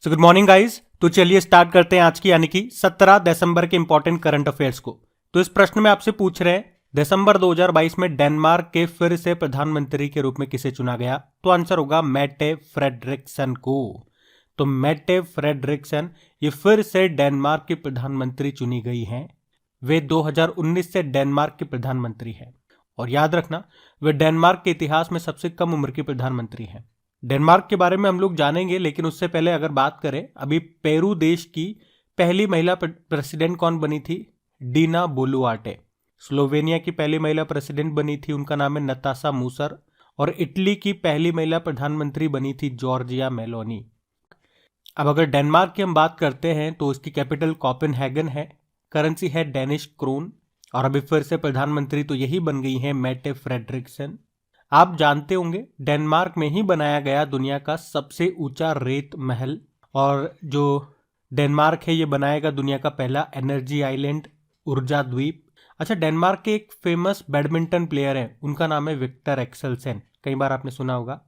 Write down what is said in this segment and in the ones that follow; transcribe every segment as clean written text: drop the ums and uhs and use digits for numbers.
So good morning guys. तो चलिए start करते हैं आज की यानी कि 17 दिसंबर के इंपॉर्टेंट करंट अफेयर्स को। तो इस प्रश्न में आपसे पूछ रहे हैं दिसंबर 2022 में डेनमार्क के फिर से प्रधानमंत्री के रूप में किसे चुना गया? तो आंसर होगा मेटे फ्रेडरिक्सन को। तो मेटे फ्रेडरिक्सन ये फिर से डेनमार्क की प्रधानमंत्री चुनी गई हैं। वे 2019 से डेनमार्क के प्रधानमंत्री हैं और याद रखना वे डेनमार्क के इतिहास में सबसे कम उम्र की प्रधानमंत्री हैं। डेनमार्क के बारे में हम लोग जानेंगे, लेकिन उससे पहले अगर बात करें अभी पेरू देश की पहली महिला प्रेसिडेंट कौन बनी थी? डीना बोलुआर्टे। स्लोवेनिया की पहली महिला प्रेसिडेंट बनी थी, उनका नाम है नताशा मूसर। और इटली की पहली महिला प्रधानमंत्री बनी थी जॉर्जिया मेलोनी। अब अगर डेनमार्क की हम बात करते हैं तो इसकी कैपिटल कोपेनहेगन है, करेंसी है डेनिश क्रोन और अभी फिर से प्रधानमंत्री तो यही बन गई है मेटे फ्रेडरिक्सन। आप जानते होंगे डेनमार्क में ही बनाया गया दुनिया का सबसे ऊंचा रेत महल, और जो डेनमार्क है ये बनाएगा दुनिया का पहला एनर्जी आइलैंड ऊर्जा द्वीप। अच्छा, डेनमार्क के एक फेमस बैडमिंटन प्लेयर है, उनका नाम है विक्टर एक्सेलसेन, कई बार आपने सुना होगा।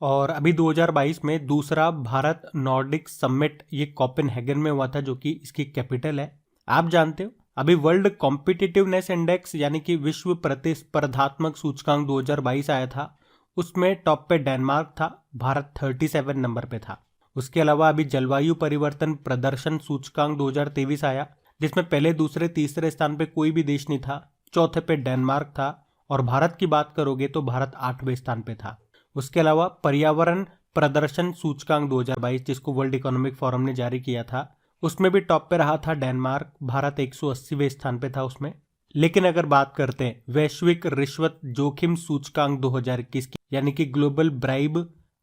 और अभी 2022 में दूसरा भारत नॉर्डिक समिट ये कोपेनहेगन में हुआ था, जो कि इसकी कैपिटल है। आप जानते हो अभी वर्ल्ड कॉम्पिटिटिवनेस इंडेक्स यानी कि विश्व प्रतिस्पर्धात्मक सूचकांक 2022 आया था, उसमें टॉप पे डेनमार्क था, भारत 37 नंबर पे था। उसके अलावा अभी जलवायु परिवर्तन प्रदर्शन सूचकांक 2023 आया, जिसमें पहले दूसरे तीसरे स्थान पे कोई भी देश नहीं था, चौथे पे डेनमार्क था। और भारत की बात करोगे तो भारत 8वें स्थान पे था। उसके अलावा पर्यावरण प्रदर्शन सूचकांक 2022 जिसको वर्ल्ड इकोनॉमिक फोरम ने जारी किया था, उसमें भी टॉप पे रहा था डेनमार्क, भारत 180वें स्थान पे था उसमें। लेकिन अगर बात करते हैं वैश्विक रिश्वत जोखिम सूचकांक 2021 की यानी कि ग्लोबल ब्राइब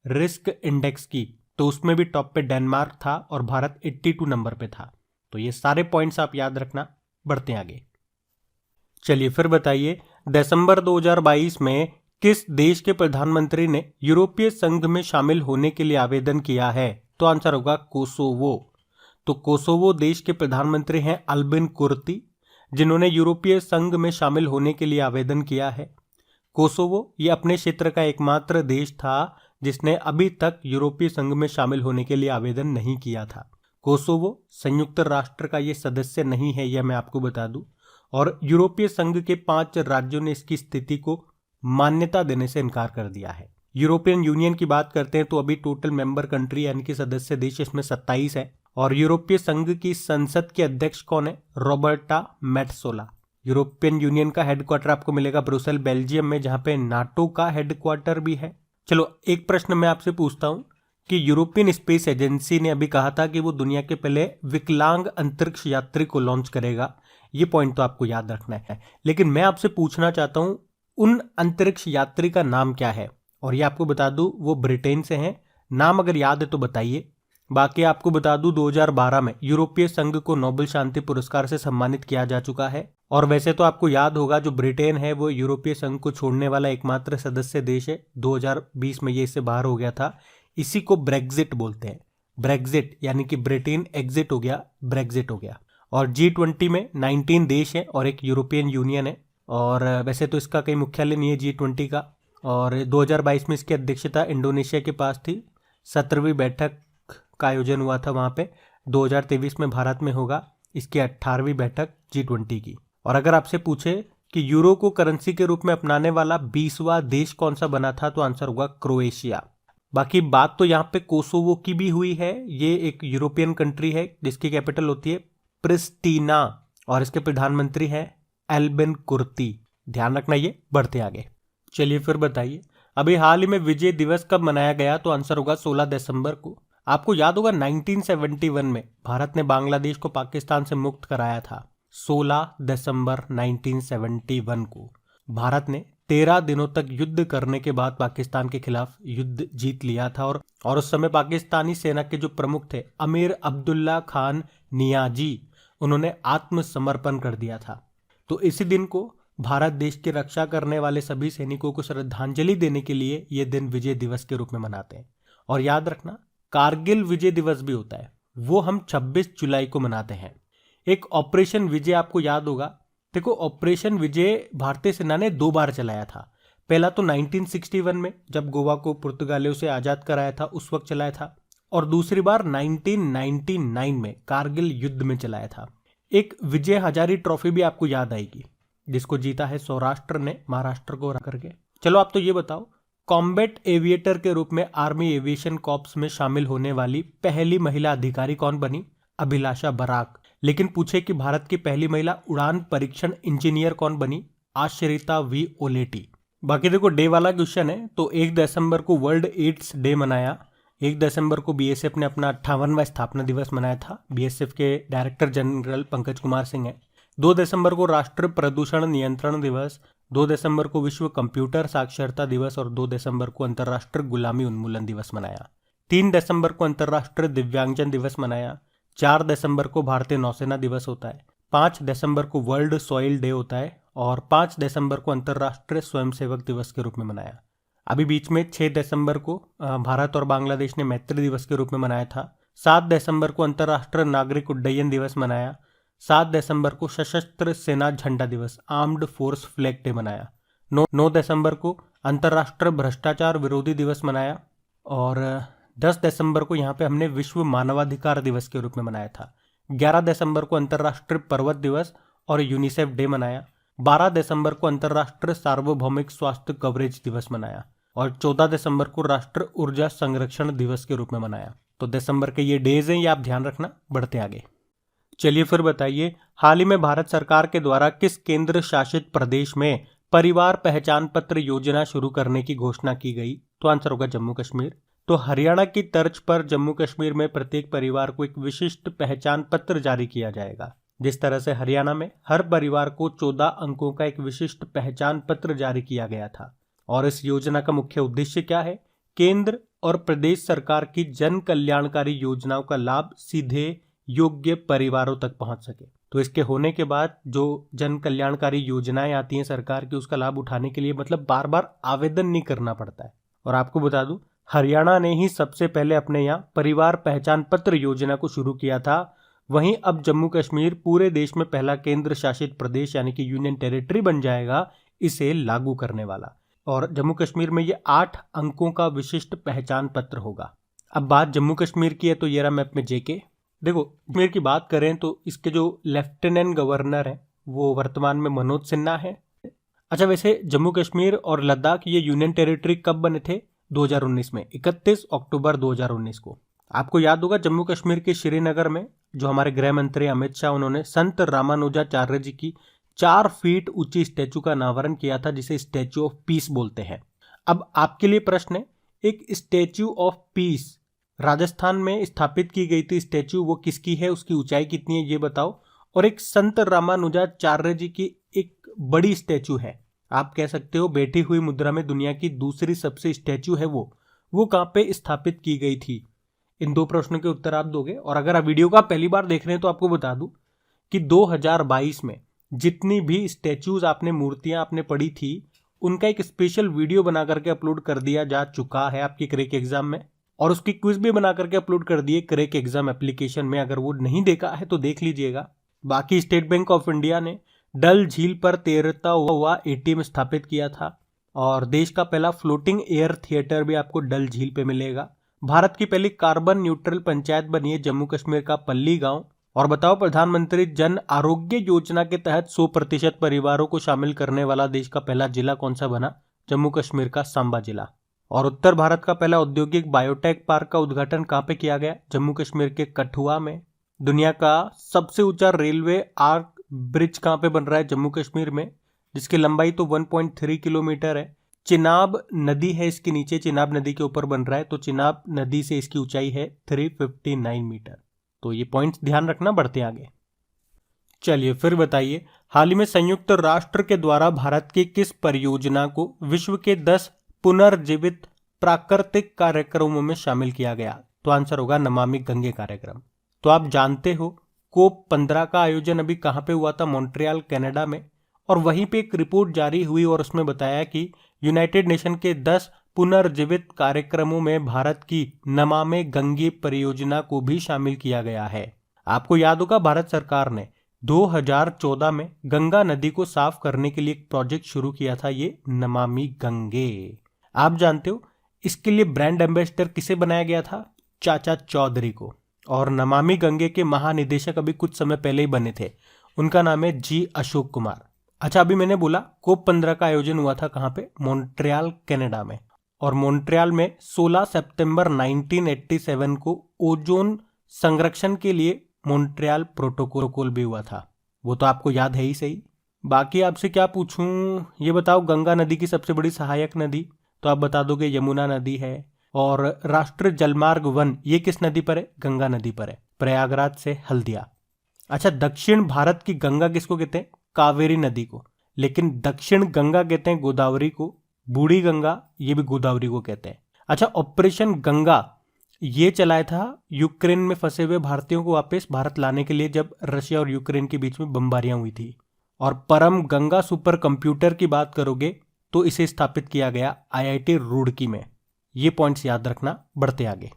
रिस्क इंडेक्स की, तो उसमें भी टॉप पे डेनमार्क था और भारत 82 नंबर पे था। तो ये सारे पॉइंट्स आप याद रखना। बढ़ते हैं आगे। चलिए फिर बताइए, दिसंबर 2022 में किस देश के प्रधानमंत्री ने यूरोपीय संघ में शामिल होने के लिए आवेदन किया है? तो आंसर होगा कोसोवो। तो कोसोवो देश के प्रधानमंत्री हैं अल्बिन कुर्ती, जिन्होंने यूरोपीय संघ में शामिल होने के लिए आवेदन किया है। कोसोवो ये अपने क्षेत्र का एकमात्र देश था जिसने अभी तक यूरोपीय संघ में शामिल होने के लिए आवेदन नहीं किया था। कोसोवो संयुक्त राष्ट्र का ये सदस्य नहीं है, यह मैं आपको बता दूं। और यूरोपीय संघ के 5 राज्यों ने इसकी स्थिति को मान्यता देने से इनकार कर दिया है। यूरोपियन यूनियन की बात करते हैं तो अभी टोटल मेंबर कंट्री यानी कि सदस्य देश इसमें 27 है। और यूरोपीय संघ की संसद के अध्यक्ष कौन है? रॉबर्टा मेट्सोला। यूरोपियन यूनियन का हेडक्वार्टर आपको मिलेगा ब्रुसेल बेल्जियम में, जहां पे नाटो का हेडक्वार्टर भी है। चलो एक प्रश्न मैं आपसे पूछता हूं कि यूरोपियन स्पेस एजेंसी ने अभी कहा था कि वो दुनिया के पहले विकलांग अंतरिक्ष यात्री को लॉन्च करेगा। ये पॉइंट तो आपको याद रखना है, लेकिन मैं आपसे पूछना चाहता हूं उन अंतरिक्ष यात्री का नाम क्या है? और ये आपको बता दूं वो ब्रिटेन से हैं। नाम अगर याद है तो बताइए। बाकी आपको बता दूं 2012 में यूरोपीय संघ को नोबेल शांति पुरस्कार से सम्मानित किया जा चुका है। और वैसे तो आपको याद होगा जो ब्रिटेन है वो यूरोपीय संघ को छोड़ने वाला एकमात्र सदस्य देश है। 2020 में ये इससे बाहर हो गया था। इसी को ब्रेग्जिट बोलते हैं। ब्रेग्जिट यानी कि ब्रिटेन एग्जिट हो गया, ब्रेग्जिट हो गया। और G20 में 19 देश है और एक यूरोपियन यूनियन है। और वैसे तो इसका कहीं मुख्यालय नहीं है G20 का। और 2022 में इसकी अध्यक्षता इंडोनेशिया के पास थी। 17वीं बैठक का आयोजन हुआ था वहां पे। 2023 में भारत में होगा इसकी 18वीं बैठक G20 की। और अगर आपसे पूछे कि यूरो को करेंसी के रूप में अपनाने वाला 20वां देश कौन सा बना था, तो आंसर होगा क्रोएशिया। बाकी बात तो यहाँ पे कोसोवो की भी हुई है। ये एक यूरोपियन कंट्री है जिसकी कैपिटल होती है प्रिस्टीना और इसके प्रधानमंत्री हैं अल्बिन कुर्ती। ध्यान रखना ये। बढ़ते आगे। चलिए फिर बताइए, अभी हाल ही में विजय दिवस कब मनाया गया? तो आंसर होगा 16 दिसंबर को। आपको याद होगा 1971 में भारत ने बांग्लादेश को पाकिस्तान से मुक्त कराया था। 16 दिसंबर 1971 को भारत ने 13 दिनों तक युद्ध करने के बाद पाकिस्तान के खिलाफ युद्ध जीत लिया था। और उस समय पाकिस्तानी सेना के जो प्रमुख थे अमीर अब्दुल्ला खान नियाजी, उन्होंने आत्मसमर्पण कर दिया था। तो इसी दिन को भारत देश की रक्षा करने वाले सभी सैनिकों को श्रद्धांजलि देने के लिए यह दिन विजय दिवस के रूप में मनाते हैं। और याद रखना कारगिल विजय दिवस भी होता है, वो हम 26 जुलाई को मनाते हैं। एक ऑपरेशन विजय आपको याद होगा। देखो ऑपरेशन विजय भारतीय सेना ने 2 बार चलाया था। पहला तो 1961 में जब गोवा को पुर्तगालियों से आजाद कराया था उस वक्त चलाया था। और दूसरी बार 1999 में कारगिल युद्ध में चलाया था। एक विजय हजारी ट्रॉफी भी आपको याद आएगी, जिसको जीता है सौराष्ट्र ने महाराष्ट्र को हरा करके। चलो आप तो ये बताओ, कॉम्बैट एविएटर के रूप में आर्मी एविएशन कॉर्प्स में शामिल होने वाली पहली महिला अधिकारी कौन बनी? अभिलाषा बराक। लेकिन पूछे कि भारत की पहली महिला उड़ान परीक्षण इंजीनियर कौन बनी? आश्रिता वी ओलेटी। बाकी देखो डे वाला क्वेश्चन है, तो 1 दिसंबर को वर्ल्ड एड्स डे मनाया। 1 दिसंबर को बीएसएफ ने अपना 58वां स्थापना दिवस मनाया था। बीएसएफ के डायरेक्टर जनरल पंकज कुमार सिंह हैं। 2 दिसंबर को राष्ट्रीय प्रदूषण नियंत्रण दिवस, 2 दिसंबर को विश्व कंप्यूटर साक्षरता दिवस और 2 दिसंबर को अंतर्राष्ट्रीय गुलामी उन्मूलन दिवस मनाया। 3 दिसंबर को अंतर्राष्ट्रीय दिव्यांगजन दिवस मनाया। 4 दिसंबर को भारतीय नौसेना दिवस होता है। 5 दिसंबर को वर्ल्ड सॉइल डे होता है और 5 दिसंबर को अंतर्राष्ट्रीय स्वयंसेवक दिवस के रूप में मनाया। अभी बीच में 6 दिसंबर को भारत और बांग्लादेश ने मैत्री दिवस के रूप में मनाया था। 7 दिसंबर को अंतर्राष्ट्रीय नागरिक उड्डयन दिवस मनाया। 7 दिसंबर को सशस्त्र सेना झंडा दिवस आर्म्ड फोर्स फ्लैग डे मनाया। 9 दिसंबर को अंतर्राष्ट्रीय भ्रष्टाचार विरोधी दिवस मनाया और 10 दिसंबर को यहाँ पे हमने विश्व मानवाधिकार दिवस के रूप में मनाया था। 11 दिसंबर को अंतर्राष्ट्रीय पर्वत दिवस और यूनिसेफ डे मनाया। 12 दिसंबर को अंतर्राष्ट्रीय सार्वभौमिक स्वास्थ्य कवरेज दिवस मनाया और 14 दिसंबर को राष्ट्रीय ऊर्जा संरक्षण दिवस के रूप में मनाया। तो दिसंबर के ये डेज हैं, ये आप ध्यान रखना। बढ़ते आगे, चलिए फिर बताइए, हाल ही में भारत सरकार के द्वारा किस केंद्र शासित प्रदेश में परिवार पहचान पत्र योजना शुरू करने की घोषणा की गई? तो आंसर होगा जम्मू कश्मीर। तो हरियाणा की तर्ज पर जम्मू कश्मीर में प्रत्येक परिवार को एक विशिष्ट पहचान पत्र जारी किया जाएगा। जिस तरह से हरियाणा में हर परिवार को 14 अंकों का एक विशिष्ट पहचान पत्र जारी किया गया था। और इस योजना का मुख्य उद्देश्य क्या है? केंद्र और प्रदेश सरकार की जन कल्याणकारी योजनाओं का लाभ सीधे योग्य परिवारों तक पहुंच सके। तो इसके होने के बाद जो जन कल्याणकारी योजनाएं आती हैं सरकार की, उसका लाभ उठाने के लिए मतलब बार बार आवेदन नहीं करना पड़ता है। और आपको बता दूं, हरियाणा ने ही सबसे पहले अपने यहाँ परिवार पहचान पत्र योजना को शुरू किया था। वहीं अब जम्मू कश्मीर पूरे देश में पहला केंद्र शासित प्रदेश यानी कि यूनियन टेरिटरी बन जाएगा इसे लागू करने वाला। और जम्मू कश्मीर में ये 8 अंकों का विशिष्ट पहचान पत्र होगा। अब बात जम्मू कश्मीर की है, तो ये रहा मैप में जेके। देखो कश्मीर की बात करें तो इसके जो लेफ्टिनेंट गवर्नर हैं वो वर्तमान में मनोज सिन्हा है। अच्छा, वैसे जम्मू कश्मीर और लद्दाख ये यूनियन टेरिटरी कब बने थे? 2019 में, 31 अक्टूबर 2019 को। आपको याद होगा जम्मू कश्मीर के श्रीनगर में जो हमारे गृह मंत्री अमित शाह, उन्होंने संत रामानुजाचार्य जी की 4 फीट ऊंची स्टैचू का अनावरण किया था, जिसे स्टैचू ऑफ पीस बोलते हैं। अब आपके लिए प्रश्न है, एक स्टैचू ऑफ पीस राजस्थान में स्थापित की गई थी स्टैचू, वो किसकी है, उसकी ऊंचाई कितनी है ये बताओ। और एक संत रामानुजाचार्य जी की एक बड़ी स्टैचू है, आप कह सकते हो बैठी हुई मुद्रा में दुनिया की दूसरी सबसे स्टैचू है, वो कहाँ पे स्थापित की गई थी? इन 2 प्रश्नों के उत्तर आप दोगे। और अगर आप वीडियो का पहली बार देख रहे हैं तो आपको बता दूं कि 2022 में जितनी भी स्टैचूज आपने, मूर्तियां आपने पढ़ी थी, उनका एक स्पेशल वीडियो बना करके अपलोड कर दिया जा चुका है आपकी क्रैक एग्जाम में। और उसकी क्विज भी बना करके अपलोड कर दिए क्रैक एग्जाम एप्लीकेशन में। अगर वो नहीं देखा है तो देख लीजिएगा। बाकी स्टेट बैंक ऑफ इंडिया ने डल झील पर तैरता हुआ एटीएम स्थापित किया था। और देश का पहला फ्लोटिंग एयर थिएटर भी आपको डल झील पे मिलेगा। भारत की पहली कार्बन न्यूट्रल पंचायत बनी है जम्मू कश्मीर का पल्ली गांव। और बताओ, प्रधानमंत्री जन आरोग्य योजना के तहत 100% परिवारों को शामिल करने वाला देश का पहला जिला कौन सा बना? जम्मू कश्मीर का सांबा जिला। और उत्तर भारत का पहला औद्योगिक बायोटेक पार्क का उद्घाटन कहाँ पे किया गया? जम्मू कश्मीर के कठुआ में। दुनिया का सबसे ऊंचा रेलवे आर्क ब्रिज कहाँ पे बन रहा है? जम्मू कश्मीर में, जिसकी लंबाई तो 1.3 किलोमीटर है। चिनाब नदी है इसके नीचे, चिनाब नदी के ऊपर बन रहा है, तो चिनाब नदी से इसकी ऊंचाई है 359 मीटर। तो ये पॉइंट्स ध्यान रखना। बढ़ते आगे, चलिए फिर बताइए, हाल ही में संयुक्त राष्ट्र के द्वारा भारत की किस परियोजना को विश्व के 10 पुनर्जीवित प्राकृतिक कार्यक्रमों में शामिल किया गया? तो आंसर होगा नमामि गंगे कार्यक्रम। तो आप जानते हो कोप 15 का आयोजन अभी कहाँ पे हुआ था? मॉन्ट्रियल, कनाडा में। और वहीं पे एक रिपोर्ट जारी हुई और उसमें बताया कि यूनाइटेड नेशन के 10 पुनर्जीवित कार्यक्रमों में भारत की नमामि गंगे परियोजना को भी शामिल किया गया है। आपको याद होगा भारत सरकार ने 2014 में गंगा नदी को साफ करने के लिए एक प्रोजेक्ट शुरू किया था, ये नमामि गंगे। आप जानते हो इसके लिए ब्रांड एम्बेसडर किसे बनाया गया था? चाचा चौधरी को। और नमामि गंगे के महानिदेशक अभी कुछ समय पहले ही बने थे, उनका नाम है जी अशोक कुमार। अच्छा, अभी मैंने बोला कोप 15 का आयोजन हुआ था कहाँ पे? मॉन्ट्रियल, कनाडा में। और मॉन्ट्रियल में 16 सितंबर 1987 को ओजोन संरक्षण के लिए मॉन्ट्रियल प्रोटोकॉल भी हुआ था, वो तो आपको याद है ही सही। बाकी आपसे क्या पूछूं, ये बताओ गंगा नदी की सबसे बड़ी सहायक नदी, तो आप बता दोगे यमुना नदी है। और राष्ट्रीय जलमार्ग 1 ये किस नदी पर है? गंगा नदी पर है, प्रयागराज से हल्दिया। अच्छा, दक्षिण भारत की गंगा किसको कहते हैं? कावेरी नदी को। लेकिन दक्षिण गंगा कहते हैं गोदावरी को, बूढ़ी गंगा ये भी गोदावरी को कहते हैं। अच्छा, ऑपरेशन गंगा ये चलाया था यूक्रेन में फंसे हुए भारतीयों को वापस भारत लाने के लिए, जब रशिया और यूक्रेन के बीच में बमबारियां हुई थी। और परम गंगा सुपर कंप्यूटर की बात करोगे तो इसे स्थापित किया गया आईआईटी रुड़की में। ये पॉइंट्स याद रखना, बढ़ते आगे।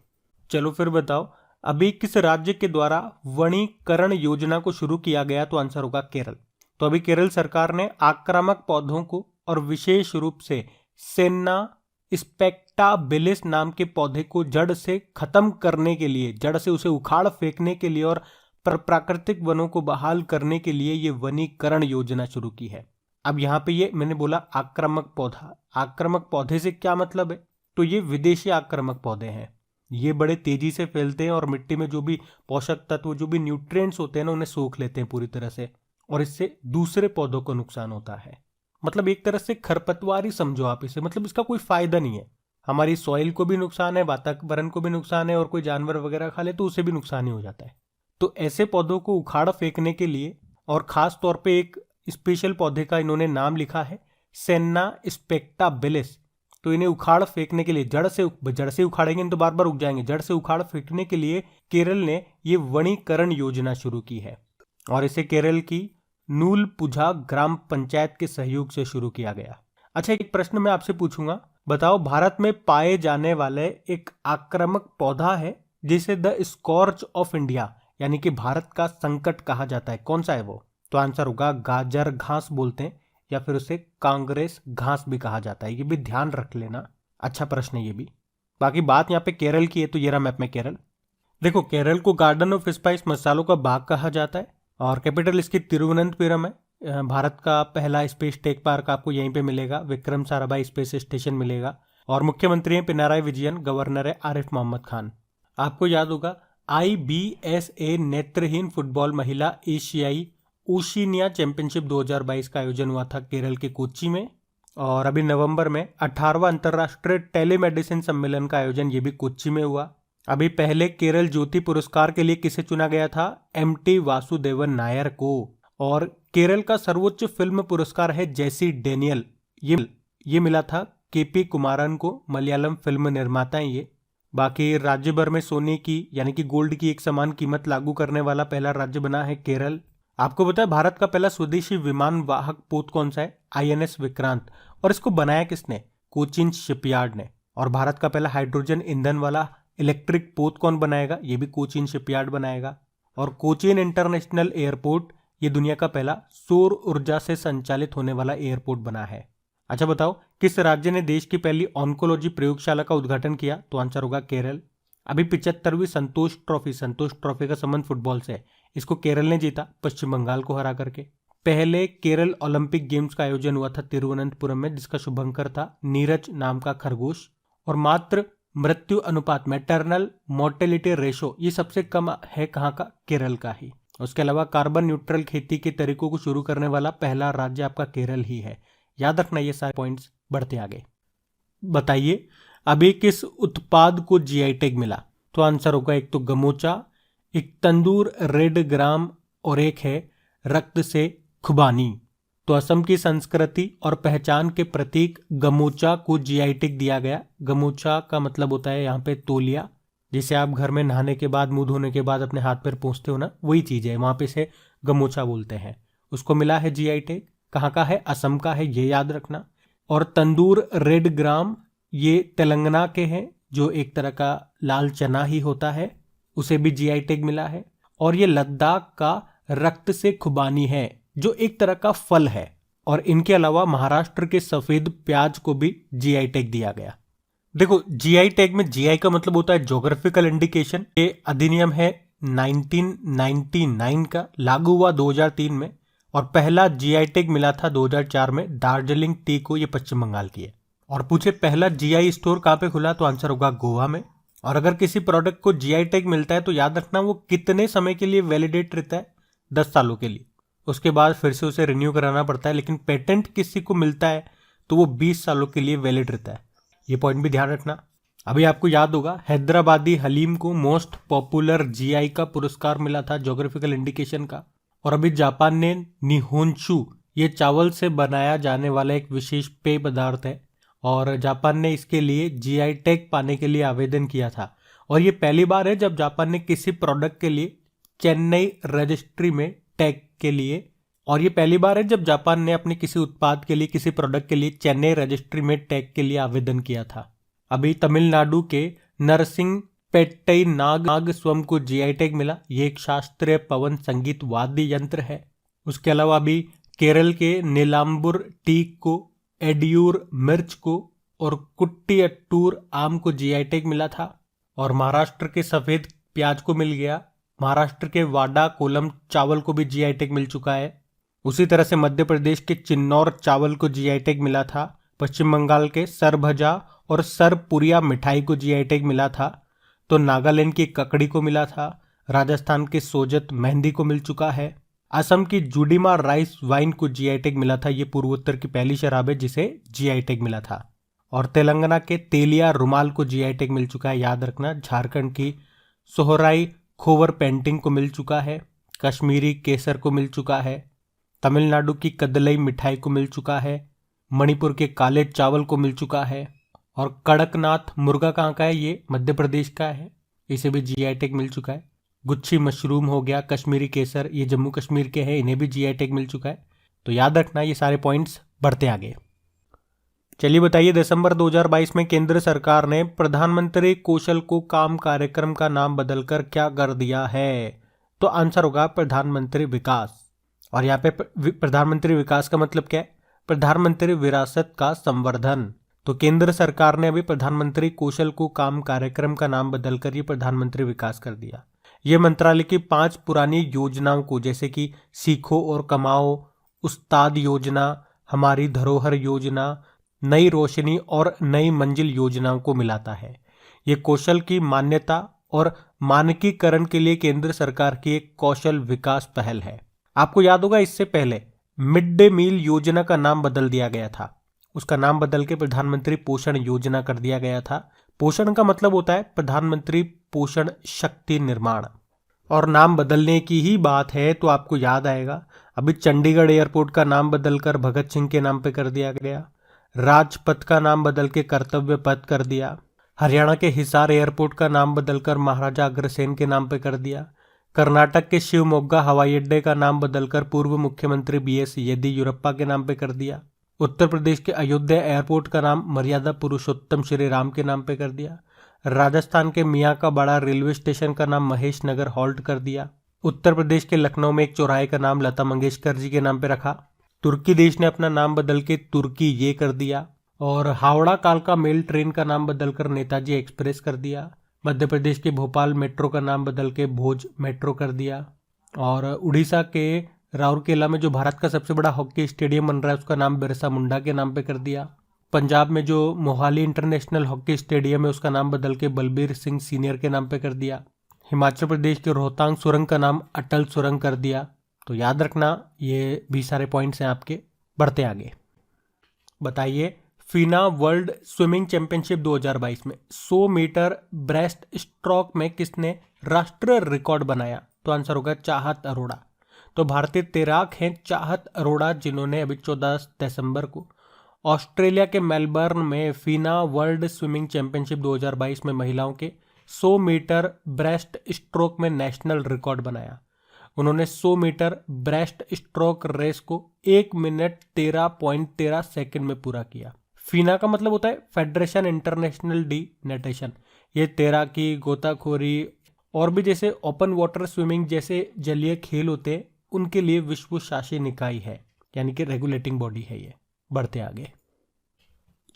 चलो फिर बताओ, अभी किस राज्य के द्वारा वनीकरण योजना को शुरू किया गया? तो आंसर होगा केरल। तो अभी केरल सरकार ने आक्रामक पौधों को और विशेष रूप से सेन्ना स्पेक्टाबिलिस नाम के पौधे को जड़ से खत्म करने के लिए, जड़ से उसे उखाड़ फेंकने के लिए और प्राकृतिक वनों को बहाल करने के लिए ये वनीकरण योजना शुरू की है। अब यहाँ पे ये मैंने बोला आक्रामक पौधा, आक्रामक पौधे से क्या मतलब है? तो ये विदेशी आक्रामक पौधे हैं, ये बड़े तेजी से फैलते हैं और मिट्टी में जो भी पोषक तत्व, जो भी न्यूट्रिएंट्स होते हैं ना, उन्हें सोख लेते हैं पूरी तरह से, और इससे दूसरे पौधों को नुकसान होता है। मतलब एक तरह से खरपतवार ही समझो आप इसे, मतलब इसका कोई फायदा नहीं है। हमारी सॉइल को भी नुकसान है, वातावरण को भी नुकसान है, और कोई जानवर वगैरह खा ले तो उसे भी नुकसान ही हो जाता है। तो ऐसे पौधों को उखाड़ फेंकने के लिए, और खास तौर पे एक स्पेशल पौधे का इन्होंने नाम लिखा है सेन्ना स्पेक्टाबिलिस, तो इन्हें उखाड़ फेंकने के लिए, जड़ से उखाड़ेंगे तो बार बार उग जाएंगे, जड़ से उखाड़ फेंकने के लिए केरल ने ये वनीकरण योजना शुरू की है। और इसे केरल की नूलपुझा ग्राम पंचायत के सहयोग से शुरू किया गया। अच्छा, एक प्रश्न मैं आपसे पूछूंगा, बताओ भारत में पाए जाने वाले एक आक्रामक पौधा है जिसे द स्कॉर्च ऑफ इंडिया यानी कि भारत का संकट कहा जाता है, कौन सा है वो? तो आंसर होगा गाजर घास बोलते हैं, या फिर उसे कांग्रेस घास भी कहा जाता है। ये भी ध्यान रख लेना, अच्छा प्रश्न है ये भी। बाकी बात यहाँ पे केरल की है, तो ये रहा मैप में केरल। देखो, केरल को गार्डन ऑफ स्पाइस मसालों का बाग कहा जाता है, और कैपिटल इसकी तिरुवनंतपुरम है। भारत का पहला स्पेस टेक पार्क आपको यहीं पे मिलेगा, विक्रम साराभाई स्पेस स्टेशन मिलेगा। और मुख्यमंत्री हैं पिनाराई विजयन, गवर्नर है आरिफ मोहम्मद खान। आपको याद होगा IBSA नेत्रहीन फुटबॉल महिला एशियाई ओशिनिया चैंपियनशिप 2022 का आयोजन हुआ था केरल के कोच्चि में। और अभी नवंबर में 18वां अंतर्राष्ट्रीय टेलीमेडिसिन सम्मेलन का आयोजन ये भी कोच्चि में हुआ। अभी पहले केरल ज्योति पुरस्कार के लिए किसे चुना गया था? MT वासुदेवन नायर को। और केरल का सर्वोच्च फिल्म पुरस्कार है जेसी डेनियल, ये मिला था KP कुमारन को, मलयालम फिल्म निर्माता है ये। बाकी राज्य भर में सोने की यानी कि गोल्ड की एक समान कीमत लागू करने वाला पहला राज्य बना है केरल। आपको पता है भारत का पहला स्वदेशी विमान वाहक पोत कौन सा है? INS विक्रांत। और इसको बनाया किसने? कोचिन शिपयार्ड ने। और भारत का पहला हाइड्रोजन ईंधन वाला इलेक्ट्रिक पोत कौन बनाएगा? ये भी कोचिन शिपयार्ड बनाएगा। और कोचीन इंटरनेशनल एयरपोर्ट ये दुनिया का पहला सौर ऊर्जा से संचालित होने वाला एयरपोर्ट बना है। अच्छा बताओ, किस राज्य ने देश की पहली ऑन्कोलॉजी प्रयोगशाला का उद्घाटन किया? तो आंसर होगा केरल। अभी 75वीं संतोष ट्रॉफी का संबंध फुटबॉल से है, इसको केरल ने जीता पश्चिम बंगाल को हरा करके। पहले केरल ओलंपिक गेम्स का आयोजन हुआ था तिरुवनंतपुरम में, जिसका शुभंकर था नीरज नाम का खरगोश। और मात्र मृत्यु अनुपात मैटरनल मोर्टेलिटी रेशो ये सबसे कम है कहाँ का? केरल का ही। उसके अलावा कार्बन न्यूट्रल खेती के तरीकों को शुरू करने वाला पहला राज्य आपका केरल ही है। याद रखना ये सारे पॉइंट्स। बढ़ते आगे, बताइए अभी किस उत्पाद को GI टैग मिला? तो आंसर होगा एक तो गमोचा, एक तंदूर रेड ग्राम, और एक है रक्त से खुबानी। तो असम की संस्कृति और पहचान के प्रतीक गमोचा को GI टैग दिया गया। गमोचा का मतलब होता है यहाँ पे तौलिया, जिसे आप घर में नहाने के बाद, मुंह धोने के बाद अपने हाथ पैर पोंछते हो ना, वही चीज है, वहां पे से गमोचा बोलते हैं। उसको मिला है GI टैग। कहाँ का है? असम का है, ये याद रखना। और तंदूर रेड ग्राम ये तेलंगाना के हैं, जो एक तरह का लाल चना ही होता है, उसे भी GI टैग मिला है। और ये लद्दाख का रक्त से खुबानी है, जो एक तरह का फल है। और इनके अलावा महाराष्ट्र के सफेद प्याज को भी GI टैग दिया गया। देखो, जीआई टैग में जीआई का मतलब होता है ज्योग्राफिकल इंडिकेशन। ये अधिनियम है 1999 का, लागू हुआ 2003 में, और पहला जीआई टैग मिला था 2004 में दार्जिलिंग टी को। ये पश्चिम बंगाल की है। और पूछे पहला जीआई स्टोर कहाँ पे खुला, तो आंसर होगा गोवा में। और अगर किसी प्रोडक्ट को जीआई टैग मिलता है तो याद रखना वो कितने समय के लिए वैलिडेट रहता है, 10 सालों के लिए। उसके बाद फिर से उसे रिन्यू कराना पड़ता है। लेकिन पेटेंट किसी को मिलता है तो वो 20 सालों के लिए वैलिड रहता है। ये पॉइंट भी ध्यान रखना। अभी आपको याद होगा हैदराबादी हलीम को मोस्ट पॉपुलर जीआई का पुरस्कार मिला था ज्योग्राफिकल इंडिकेशन का। और अभी जापान ने निहोंशु, ये चावल से बनाया जाने वाला एक विशेष पेय पदार्थ है, और जापान ने इसके लिए जीआई टैग पाने के लिए आवेदन किया था। और ये पहली बार है जब जापान ने किसी प्रोडक्ट के लिए चेन्नई रजिस्ट्री में टैग के लिए, और ये पहली बार है जब जापान ने अपने किसी उत्पाद के लिए, किसी प्रोडक्ट के लिए चेन्नई रजिस्ट्री में टैग के लिए आवेदन किया था। अभी तमिलनाडु के नरसिंह पेट्टई नागस्वम को जीआई टैग मिला। ये एक शास्त्रीय पवन संगीत वाद्य यंत्र है। उसके अलावा अभी केरल के नीलांबुर टीक को, एडियूर मिर्च को और कुट्टियट्टूर आम को जीआई टैग मिला था। और महाराष्ट्र के सफेद प्याज को मिल गया। महाराष्ट्र के वाडा कोलम चावल को भी जीआई टैग मिल चुका है। उसी तरह से मध्य प्रदेश के चिन्नौर चावल को जीआई टैग मिला था। पश्चिम बंगाल के सरभजा और सरपुरिया मिठाई को जीआई टैग मिला था। तो नागालैंड की ककड़ी को मिला था। राजस्थान के सोजत मेहंदी को मिल चुका है। असम की जुडीमा राइस वाइन को जीआई टैग मिला था। ये पूर्वोत्तर की पहली शराब है जिसे जीआई टैग मिला था। और तेलंगाना के तेलिया रुमाल को जीआई टैग मिल चुका है, याद रखना। झारखंड की सोहराई खोवर पेंटिंग को मिल चुका है। कश्मीरी केसर को मिल चुका है। तमिलनाडु की कदलई मिठाई को मिल चुका है। मणिपुर के काले चावल को मिल चुका है। और कड़कनाथ मुर्गा कहाँ का है, ये मध्य प्रदेश का है, इसे भी जीआई टैग मिल चुका है। गुच्छी मशरूम हो गया, कश्मीरी केसर, ये जम्मू कश्मीर के हैं, इन्हें भी जीआई टैग मिल चुका है। तो याद रखना ये सारे पॉइंट्स। बढ़ते आगे। चलिए बताइए, दिसंबर 2022 में केंद्र सरकार ने प्रधानमंत्री कौशल को काम कार्यक्रम का नाम बदलकर क्या कर दिया है, तो आंसर होगा प्रधानमंत्री विकास। और यहाँ पे प्रधानमंत्री विकास का मतलब क्या है, प्रधानमंत्री विरासत का संवर्धन। तो केंद्र सरकार ने अभी प्रधानमंत्री कौशल को काम कार्यक्रम का नाम बदलकर ये प्रधानमंत्री विकास कर दिया। ये मंत्रालय की 5 पुरानी योजनाओं को, जैसे कि सीखो और कमाओ, उस्ताद योजना, हमारी धरोहर योजना, नई रोशनी और नई मंजिल योजनाओं को मिलाता है। ये कौशल की मान्यता और मानकीकरण के लिए केंद्र सरकार की एक कौशल विकास पहल है। आपको याद होगा इससे पहले मिड डे मील योजना का नाम बदल दिया गया था। उसका नाम बदल के प्रधानमंत्री पोषण योजना कर दिया गया था। पोषण का मतलब होता है प्रधानमंत्री पोषण शक्ति निर्माण। और नाम बदलने की ही बात है तो आपको याद आएगा, अभी चंडीगढ़ एयरपोर्ट का नाम बदलकर भगत सिंह के नाम पे कर दिया गया। राजपथ का नाम बदल के कर्तव्य पथ कर दिया। हरियाणा के हिसार एयरपोर्ट का नाम बदलकर महाराजा अग्रसेन के नाम पे कर दिया। कर्नाटक के शिवमोग्गा हवाई अड्डे का नाम बदलकर पूर्व मुख्यमंत्री बीएस येदियुरप्पा के नाम पे कर दिया। उत्तर प्रदेश के अयोध्या एयरपोर्ट का नाम मर्यादा पुरुषोत्तम श्री राम के नाम पे कर दिया। राजस्थान के मियाँ का बड़ा रेलवे स्टेशन का नाम महेश नगर हॉल्ट कर दिया। उत्तर प्रदेश के लखनऊ में एक चौराहे का नाम लता मंगेशकर जी के नाम पे रखा। तुर्की देश ने अपना नाम बदल के तुर्की ये कर दिया। और हावड़ा कालका मेल ट्रेन का नाम बदलकर नेताजी एक्सप्रेस कर दिया। मध्य प्रदेश के भोपाल मेट्रो का नाम बदल के भोज मेट्रो कर दिया। और उड़ीसा के राउरकेला में जो भारत का सबसे बड़ा हॉकी स्टेडियम बन रहा है उसका नाम बिरसा मुंडा के नाम पे कर दिया। पंजाब में जो मोहाली इंटरनेशनल हॉकी स्टेडियम है उसका नाम बदल के बलबीर सिंह सीनियर के नाम पे कर दिया। हिमाचल प्रदेश के रोहतांग सुरंग का नाम अटल सुरंग कर दिया। तो याद रखना ये भी सारे पॉइंट्स हैं आपके। बढ़ते आगे। बताइए, फीना वर्ल्ड स्विमिंग चैंपियनशिप 2022 में 100 मीटर ब्रेस्ट स्ट्रोक में किसने राष्ट्रीय रिकॉर्ड बनाया, तो आंसर होगा चाहत अरोड़ा। तो भारतीय तैराक हैं चाहत अरोड़ा, जिन्होंने अभी 14 दिसंबर को ऑस्ट्रेलिया के मेलबर्न में फीना वर्ल्ड स्विमिंग चैंपियनशिप 2022 में महिलाओं के 100 मीटर ब्रेस्ट स्ट्रोक में नेशनल रिकॉर्ड बनाया। उन्होंने 100 मीटर ब्रेस्ट स्ट्रोक रेस को 1 मिनट 13.13 सेकंड में पूरा किया। फीना का मतलब होता है फेडरेशन इंटरनेशनल डी नेटेशन। ये तैराकी, गोताखोरी और भी जैसे ओपन वाटर स्विमिंग जैसे जलीय खेल होते हैं उनके लिए विश्व शासी निकाय है, यानी कि रेगुलेटिंग बॉडी है ये। बढ़ते आगे।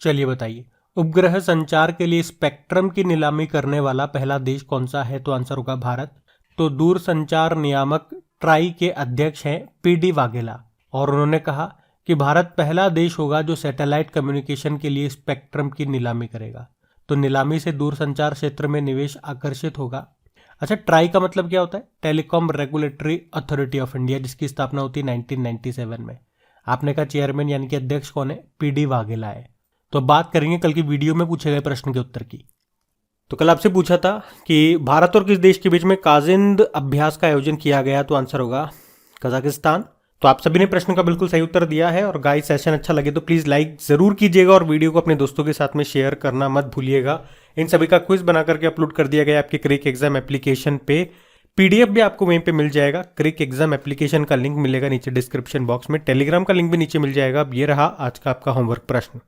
चलिए बताइए, उपग्रह संचार के लिए स्पेक्ट्रम की नीलामी करने वाला पहला देश कौन सा है? तो आंसर होगा भारत। तो दूर संचार नियामक ट्राई के अध्यक्ष हैं PD वाघेला और उन्होंने कहा कि भारत पहला देश होगा जो सैटेलाइट कम्युनिकेशन के लिए स्पेक्ट्रम की नीलामी करेगा। तो नीलामी से दूरसंचार क्षेत्र में निवेश आकर्षित होगा। अच्छा, ट्राई का मतलब क्या होता है? Telecom regulatory authority of India, जिसकी स्थापना होती है 1997 में। आपने कहा चेयरमैन यानी कि अध्यक्ष कौन है? PD वाघेला है। तो बात करेंगे कल की वीडियो में पूछे गए प्रश्न के उत्तर की। तो कल आपसे पूछा था कि भारत और किस देश के बीच में काजिंद अभ्यास का आयोजन किया गया? तो आंसर होगा कजाकिस्तान। तो आप सभी ने प्रश्न का बिल्कुल सही उत्तर दिया है। और गाइस, सेशन अच्छा लगे तो प्लीज़ लाइक ज़रूर कीजिएगा और वीडियो को अपने दोस्तों के साथ में शेयर करना मत भूलिएगा। इन सभी का क्विज बना करके अपलोड कर दिया गया आपके क्रिक एग्जाम एप्लीकेशन पे। PDF भी आपको वहीं पे मिल जाएगा। क्रिक एग्जाम एप्लीकेशन का लिंक मिलेगा नीचे डिस्क्रिप्शन बॉक्स में। टेलीग्राम का लिंक भी नीचे मिल जाएगा। अब ये रहा आज का आपका होमवर्क प्रश्न।